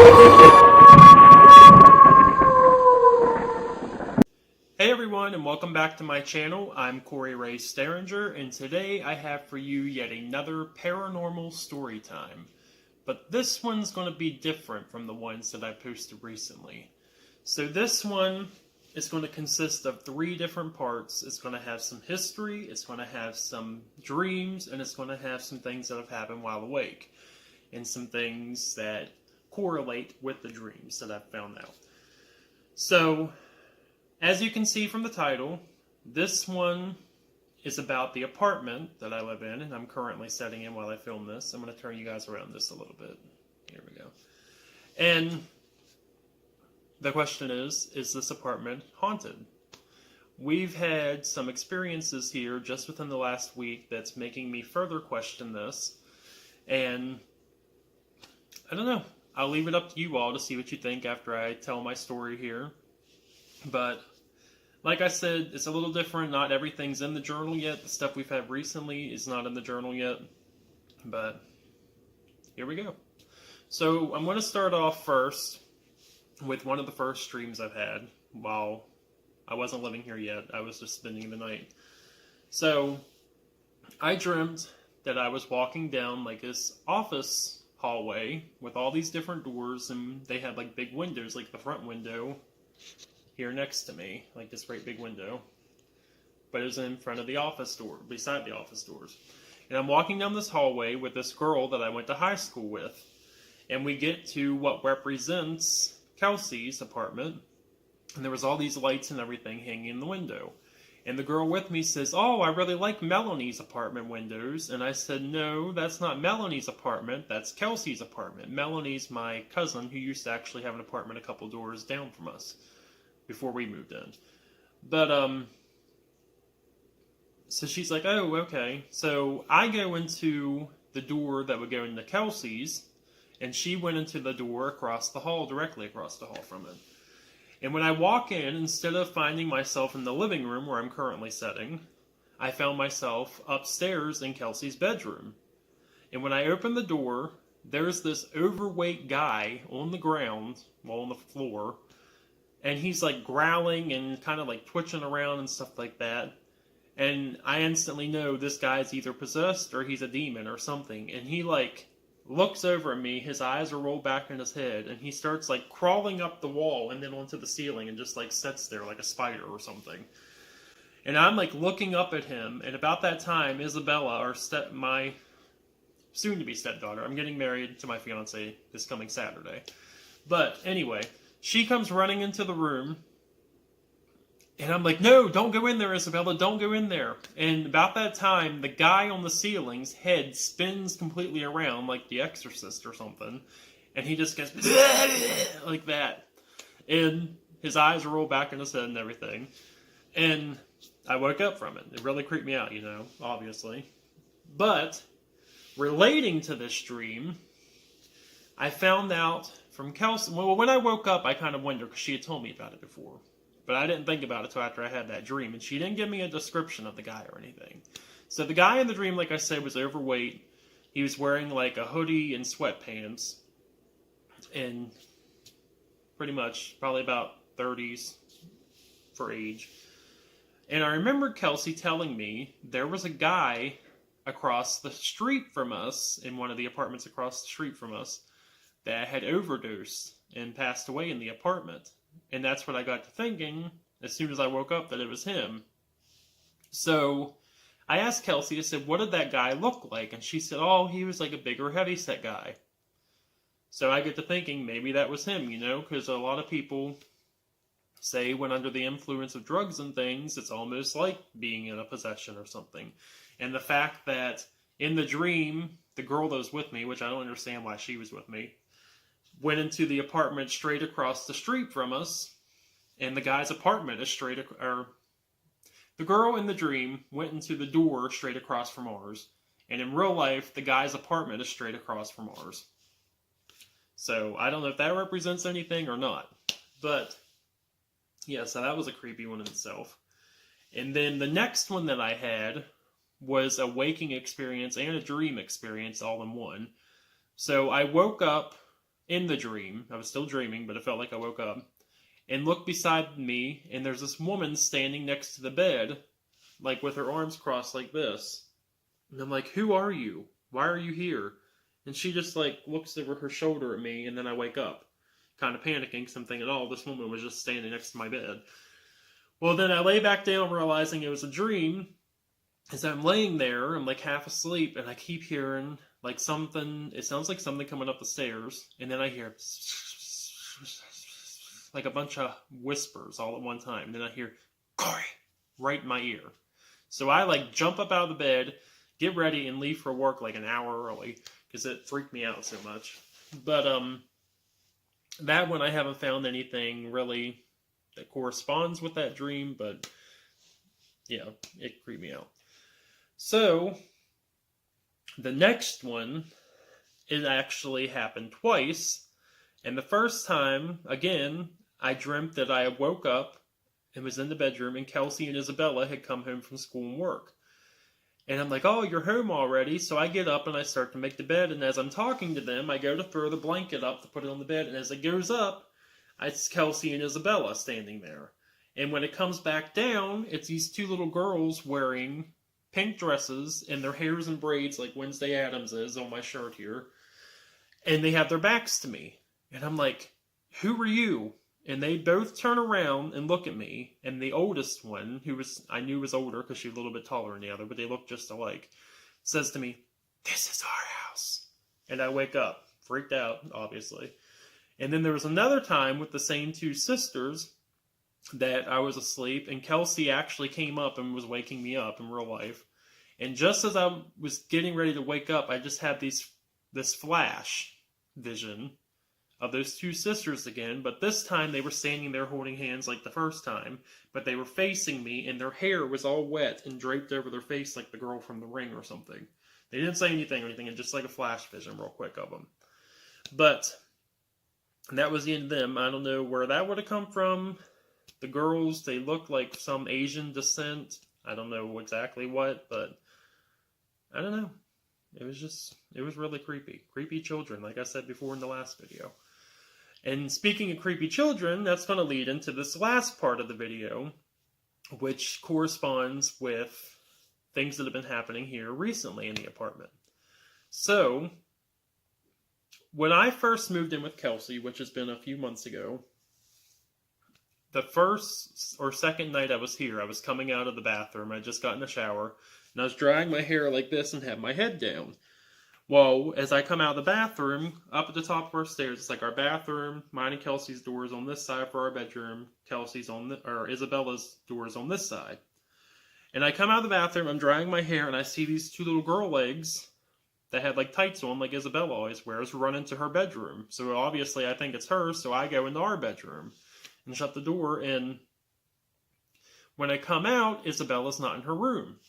Hey everyone, and welcome back to my channel. I'm Corey Ray Steringer, and today I have for you yet another paranormal story time. But this one's going to be different from the ones that I posted recently. So this one is going to consist of 3 different parts. It's going to have some history, it's going to have some dreams, and it's going to have some things that have happened while awake. And some things that correlate with the dreams that I've found out. So, as you can see from the title, this one is about the apartment that I live in, and I'm currently setting in while I film this. I'm going to turn you guys around just a little bit. Here we go. And the question is this apartment haunted? We've had some experiences here just within the last week that's making me further question this. And I don't know. I'll leave it up to you all to see what you think after I tell my story here. But, like I said, it's a little different. Not everything's in the journal yet. The stuff we've had recently is not in the journal yet. But, here we go. So, I'm going to start off first with one of the first dreams I've had while I wasn't living here yet. I was just spending the night. So, I dreamt that I was walking down like this office hallway with all these different doors, and they had like big windows, like the front window here next to me, like this great big window, but it was in front of the office door, beside the office doors. And I'm walking down this hallway with this girl that I went to high school with, and we get to what represents Kelsey's apartment, and there was all these lights and everything hanging in the window. And the girl with me says, "Oh, I really like Melanie's apartment windows." And I said, "No, that's not Melanie's apartment, that's Kelsey's apartment. Melanie's my cousin who used to actually have an apartment a couple doors down from us before we moved in." But, so she's like, "Oh, okay." So I go into the door that would go into Kelsey's, and she went into the door across the hall, directly across the hall from it. And when I walk in, instead of finding myself in the living room where I'm currently sitting, I found myself upstairs in Kelsey's bedroom. And when I open the door, there's this overweight guy on the ground, well, on the floor, and he's like growling and kind of like twitching around and stuff like that. And I instantly know this guy's either possessed or he's a demon or something. And he like looks over at me, his eyes are rolled back in his head, and he starts like crawling up the wall and then onto the ceiling and just like sits there like a spider or something. And I'm like looking up at him, and about that time, Isabella, my soon-to-be stepdaughter, I'm getting married to my fiance this coming Saturday. But anyway, she comes running into the room, and I'm like, "No, don't go in there, Isabella, don't go in there." And about that time, the guy on the ceiling's head spins completely around like The Exorcist or something. And he just goes like that. And his eyes roll back in his head and everything. And I woke up from it. It really creeped me out, you know, obviously. But, relating to this dream, I found out from Kelsey. Well, when I woke up, I kind of wondered, because she had told me about it before. But I didn't think about it until after I had that dream, and she didn't give me a description of the guy or anything. So the guy in the dream, like I said, was overweight. He was wearing like a hoodie and sweatpants, and pretty much probably about 30s for age. And I remember Kelsey telling me there was a guy across the street from us, in one of the apartments across the street from us, that had overdosed and passed away in the apartment. And that's what I got to thinking as soon as I woke up, that it was him. So I asked Kelsey, I said, "What did that guy look like?" And she said, "Oh, he was like a bigger, heavyset guy." So I get to thinking maybe that was him, you know, because a lot of people say when under the influence of drugs and things, it's almost like being in a possession or something. And the fact that in the dream, the girl that was with me, which I don't understand why she was with me, went into the apartment straight across the street from us, and the guy's apartment is the girl in the dream went into the door straight across from ours, and in real life, the guy's apartment is straight across from ours. So, I don't know if that represents anything or not, but, yeah, so that was a creepy one in itself. And then the next one that I had was a waking experience and a dream experience all in one. So I woke up in the dream. I was still dreaming, but it felt like I woke up. And looked beside me, and there's this woman standing next to the bed, like with her arms crossed like this. And I'm like, who are you? Why are you here? And she just like looks over her shoulder at me, and then I wake up, kind of panicking because I'm thinking, oh, this woman was just standing next to my bed. Well, then I lay back down realizing it was a dream. As I'm laying there, I'm like half asleep, and I keep hearing like something, it sounds like something coming up the stairs, and then I hear like a bunch of whispers all at one time. Then I hear, Corey, right in my ear. So I like jump up out of the bed, get ready, and leave for work like an hour early, because it freaked me out so much. But that one I haven't found anything really that corresponds with that dream, but yeah, it creeped me out. So the next one, it actually happened twice. And the first time, again, I dreamt that I woke up and was in the bedroom, and Kelsey and Isabella had come home from school and work. And I'm like, oh, you're home already. So I get up and I start to make the bed. And as I'm talking to them, I go to throw the blanket up to put it on the bed. And as it goes up, it's Kelsey and Isabella standing there. And when it comes back down, it's these two little girls wearing pink dresses, and their hair's in braids like Wednesday Addams is on my shirt here. And they have their backs to me. And I'm like, who are you? And they both turn around and look at me. And the oldest one, who I knew was older because she was a little bit taller than the other, but they look just alike, says to me, this is our house. And I wake up, freaked out, obviously. And then there was another time with the same two sisters that I was asleep, and Kelsey actually came up and was waking me up in real life. And just as I was getting ready to wake up, I just had this flash vision of those two sisters again, but this time they were standing there holding hands like the first time, but they were facing me, and their hair was all wet and draped over their face like the girl from The Ring or something. They didn't say anything or anything, and just like a flash vision real quick of them. But that was the end of them. I don't know where that would have come from. The girls, they looked like some Asian descent. I don't know exactly what, but I don't know. It was really creepy. Creepy children, like I said before in the last video. And speaking of creepy children, that's going to lead into this last part of the video, which corresponds with things that have been happening here recently in the apartment. So, when I first moved in with Kelsey, which has been a few months ago, the first or second night I was here, I was coming out of the bathroom. I just got in the shower, and I was drying my hair like this and had my head down. Well, as I come out of the bathroom, up at the top of our stairs, it's like our bathroom, mine and Kelsey's doors on this side for our bedroom, Isabella's doors on this side. And I come out of the bathroom, I'm drying my hair, and I see these two little girl legs that had like tights on, like Isabella always wears, run into her bedroom. So obviously I think it's her, so I go into our bedroom and shut the door, and when I come out, Isabella's not in her room.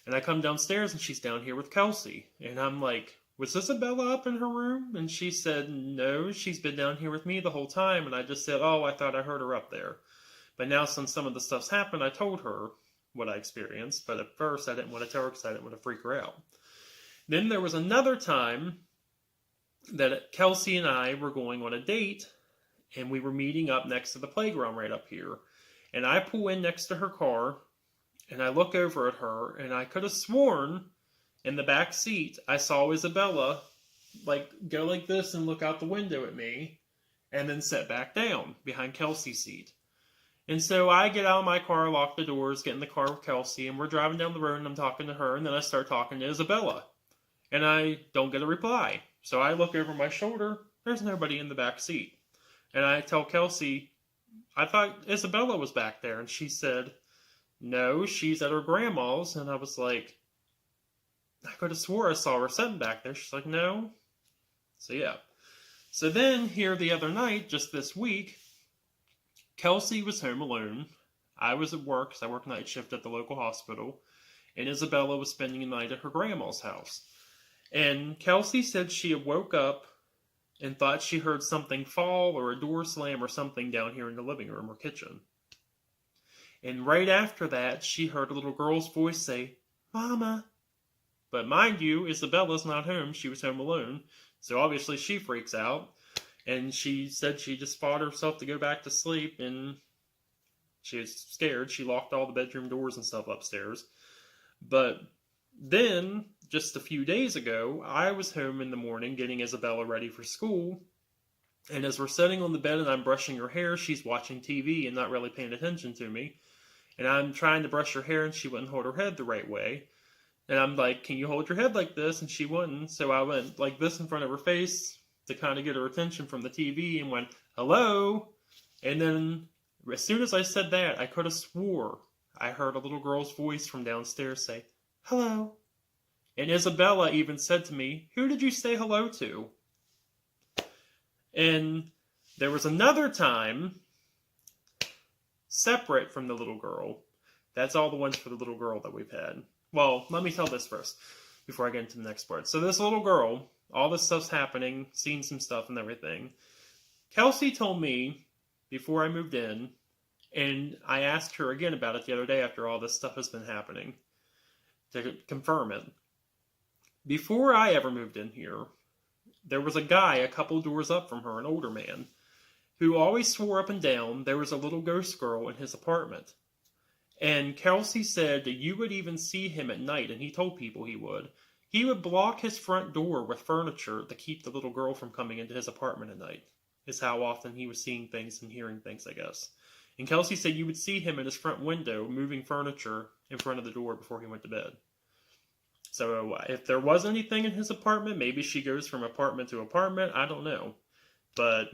And I come downstairs, and she's down here with Kelsey. And I'm like, was Isabella up in her room? And she said, no, she's been down here with me the whole time. And I just said, oh, I thought I heard her up there. But now since some of the stuff's happened, I told her what I experienced. But at first, I didn't want to tell her because I didn't want to freak her out. Then there was another time that Kelsey and I were going on a date, and we were meeting up next to the playground right up here. And I pull in next to her car, and I look over at her, and I could have sworn in the back seat I saw Isabella like go like this and look out the window at me, and then sit back down behind Kelsey's seat. And so I get out of my car, lock the doors, get in the car with Kelsey, and we're driving down the road, and I'm talking to her, and then I start talking to Isabella. And I don't get a reply. So I look over my shoulder, there's nobody in the back seat. And I tell Kelsey, I thought Isabella was back there. And she said, no, she's at her grandma's. And I was like, I could have swore I saw her sitting back there. She's like, no. So yeah. So then here the other night, just this week, Kelsey was home alone. I was at work because I work night shift at the local hospital. And Isabella was spending the night at her grandma's house. And Kelsey said she had woke up and thought she heard something fall or a door slam or something down here in the living room or kitchen. And right after that, she heard a little girl's voice say, Mama. But mind you, Isabella's not home. She was home alone. So obviously she freaks out. And she said she just fought herself to go back to sleep, and she was scared. She locked all the bedroom doors and stuff upstairs. But then, just a few days ago, I was home in the morning getting Isabella ready for school. And as we're sitting on the bed and I'm brushing her hair, she's watching TV and not really paying attention to me. And I'm trying to brush her hair and she wouldn't hold her head the right way. And I'm like, can you hold your head like this? And she wouldn't. So I went like this in front of her face to kind of get her attention from the TV and went, hello? And then as soon as I said that, I could have swore I heard a little girl's voice from downstairs say, hello. And Isabella even said to me, who did you say hello to? And there was another time, separate from the little girl. That's all the ones for the little girl that we've had. Well, let me tell this first, before I get into the next part. So this little girl, all this stuff's happening, seeing some stuff and everything. Kelsey told me, before I moved in, and I asked her again about it the other day after all this stuff has been happening, to confirm it. Before I ever moved in here, there was a guy a couple doors up from her, an older man, who always swore up and down there was a little ghost girl in his apartment. And Kelsey said that you would even see him at night, and he told people he would. He would block his front door with furniture to keep the little girl from coming into his apartment at night, is how often he was seeing things and hearing things, I guess. And Kelsey said you would see him at his front window moving furniture in front of the door before he went to bed. So if there was anything in his apartment, maybe she goes from apartment to apartment, I don't know. But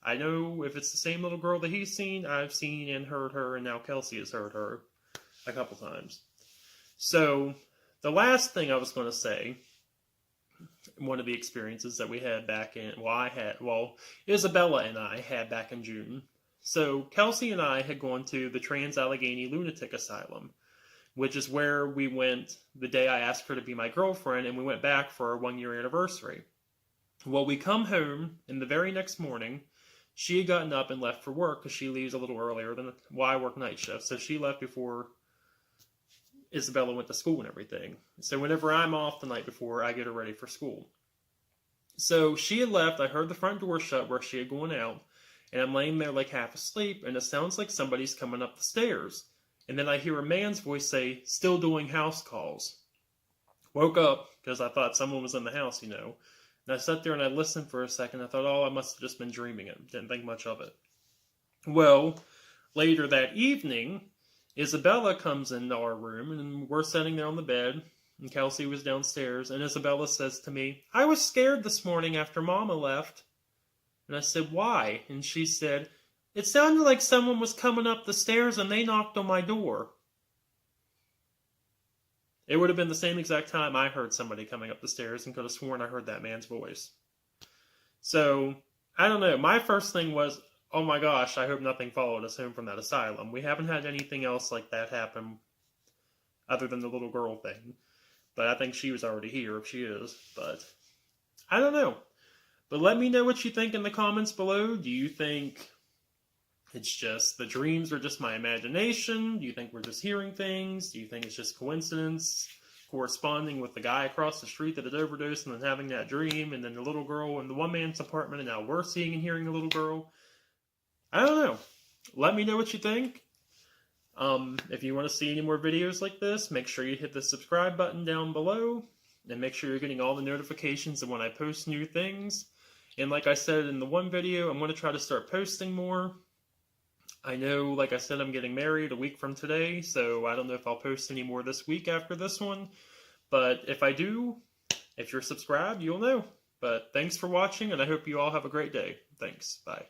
I know if it's the same little girl that he's seen, I've seen and heard her, and now Kelsey has heard her a couple times. So the last thing I was going to say, one of the experiences that we had back in, Isabella and I had back in June. So Kelsey and I had gone to the Trans-Allegheny Lunatic Asylum, which is where we went the day I asked her to be my girlfriend, and we went back for our 1-year anniversary. Well, we come home, and the very next morning, she had gotten up and left for work, because she leaves a little earlier than, I work night shift, so she left before Isabella went to school and everything. So whenever I'm off the night before, I get her ready for school. So she had left, I heard the front door shut where she had gone out, and I'm laying there like half asleep, and it sounds like somebody's coming up the stairs. And then I hear a man's voice say, still doing house calls. Woke up, because I thought someone was in the house, you know. And I sat there and I listened for a second. I thought, I must have just been dreaming it. Didn't think much of it. Well, later that evening, Isabella comes into our room, and we're sitting there on the bed, and Kelsey was downstairs, and Isabella says to me, I was scared this morning after Mama left. And I said, why? And she said, it sounded like someone was coming up the stairs and they knocked on my door. It would have been the same exact time I heard somebody coming up the stairs and could have sworn I heard that man's voice. So, I don't know. My first thing was, oh my gosh, I hope nothing followed us home from that asylum. We haven't had anything else like that happen other than the little girl thing. But I think she was already here if she is. But I don't know. But let me know what you think in the comments below. Do you think it's just the dreams are just my imagination? Do you think we're just hearing things? Do you think it's just coincidence corresponding with the guy across the street that had overdosed and then having that dream, and then the little girl in the one man's apartment, and now we're seeing and hearing the little girl? I don't know. Let me know what you think. If you want to see any more videos like this, make sure you hit the subscribe button down below, and make sure you're getting all the notifications of when I post new things. And like I said in the one video, I'm going to try to start posting more. I know, like I said, I'm getting married a week from today, so I don't know if I'll post any more this week after this one. But if I do, if you're subscribed, you'll know. But thanks for watching, and I hope you all have a great day. Thanks. Bye.